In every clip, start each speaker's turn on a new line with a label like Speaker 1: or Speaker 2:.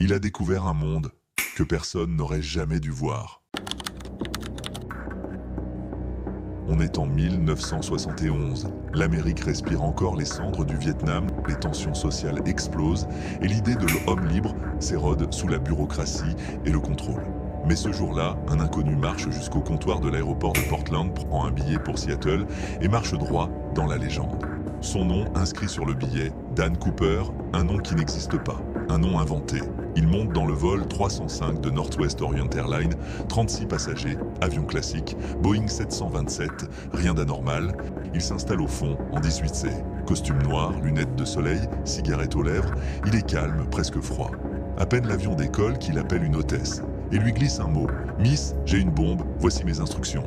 Speaker 1: Il a découvert un monde que personne n'aurait jamais dû voir. On est en 1971. L'Amérique respire encore les cendres du Vietnam, les tensions sociales explosent et l'idée de l'homme libre s'érode sous la bureaucratie et le contrôle. Mais ce jour-là, un inconnu marche jusqu'au comptoir de l'aéroport de Portland, prend un billet pour Seattle et marche droit dans la légende. Son nom inscrit sur le billet, Dan Cooper, un nom qui n'existe pas, un nom inventé. Il monte dans le vol 305 de Northwest Orient Airlines, 36 passagers, avion classique, Boeing 727, rien d'anormal. Il s'installe au fond, en 18C. Costume noir, lunettes de soleil, cigarette aux lèvres, il est calme, presque froid. À peine l'avion décolle qu'il appelle une hôtesse et lui glisse un mot. « Miss, j'ai une bombe, voici mes instructions. »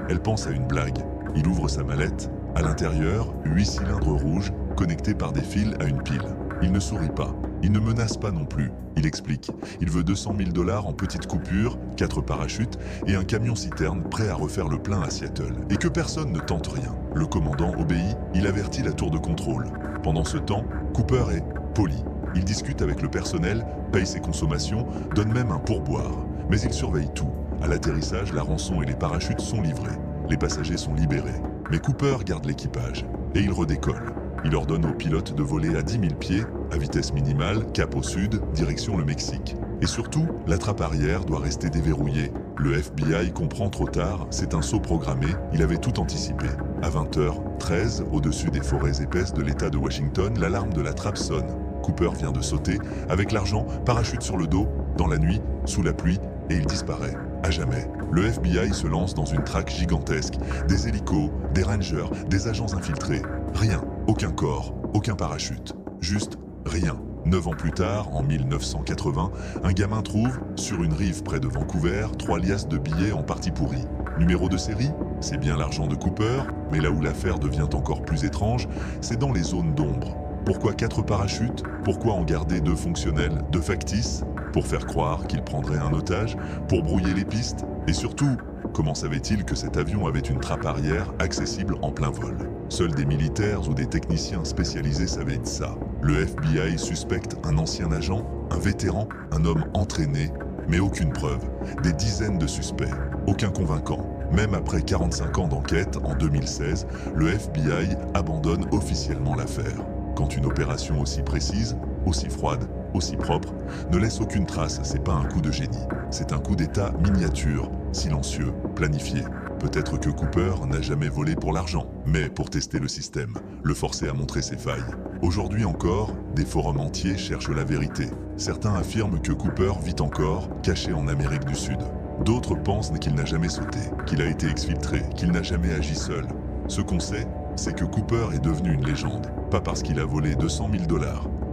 Speaker 1: Elle pense à une blague. Il ouvre sa mallette. À l'intérieur, 8 cylindres rouges, connectés par des fils à une pile. Il ne sourit pas. Il ne menace pas non plus. Il explique. Il veut 200 000 $ en petites coupures, 4 parachutes et un camion-citerne prêt à refaire le plein à Seattle. Et que personne ne tente rien. Le commandant obéit. Il avertit la tour de contrôle. Pendant ce temps, Cooper est poli. Il discute avec le personnel, paye ses consommations, donne même un pourboire. Mais il surveille tout. À l'atterrissage, la rançon et les parachutes sont livrés. Les passagers sont libérés. Mais Cooper garde l'équipage. Et il redécolle. Il ordonne au pilote de voler à 10 000 pieds, à vitesse minimale, cap au sud, direction le Mexique. Et surtout, la trappe arrière doit rester déverrouillée. Le FBI comprend trop tard, c'est un saut programmé, il avait tout anticipé. À 20h13, au-dessus des forêts épaisses de l'État de Washington, l'alarme de la trappe sonne. Cooper vient de sauter, avec l'argent, parachute sur le dos, dans la nuit, sous la pluie, et il disparaît. À jamais. Le FBI se lance dans une traque gigantesque. Des hélicos, des rangers, des agents infiltrés. Rien. Aucun corps, aucun parachute. Juste rien. 9 ans plus tard, en 1980, un gamin trouve, sur une rive près de Vancouver, 3 liasses de billets en partie pourris. Numéro de série? C'est bien l'argent de Cooper, mais là où l'affaire devient encore plus étrange, c'est dans les zones d'ombre. Pourquoi 4 parachutes? Pourquoi en garder 2 fonctionnels, 2 factices? Pour faire croire qu'il prendrait un otage? Pour brouiller les pistes? Et surtout, comment savait-il que cet avion avait une trappe arrière accessible en plein vol? Seuls des militaires ou des techniciens spécialisés savaient ça. Le FBI suspecte un ancien agent, un vétéran, un homme entraîné, mais aucune preuve. Des dizaines de suspects, aucun convaincant. Même après 45 ans d'enquête, en 2016, le FBI abandonne officiellement l'affaire. Quand une opération aussi précise, aussi froide, aussi propre, ne laisse aucune trace, c'est pas un coup de génie. C'est un coup d'état miniature, silencieux, planifié. Peut-être que Cooper n'a jamais volé pour l'argent, mais pour tester le système, le forcer à montrer ses failles. Aujourd'hui encore, des forums entiers cherchent la vérité. Certains affirment que Cooper vit encore, caché en Amérique du Sud. D'autres pensent qu'il n'a jamais sauté, qu'il a été exfiltré, qu'il n'a jamais agi seul. Ce qu'on sait, c'est que Cooper est devenu une légende. Pas parce qu'il a volé 200 000 $,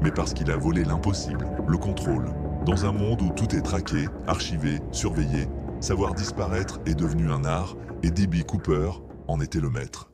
Speaker 1: mais parce qu'il a volé l'impossible, le contrôle. Dans un monde où tout est traqué, archivé, surveillé, savoir disparaître est devenu un art, et D.B. Cooper en était le maître.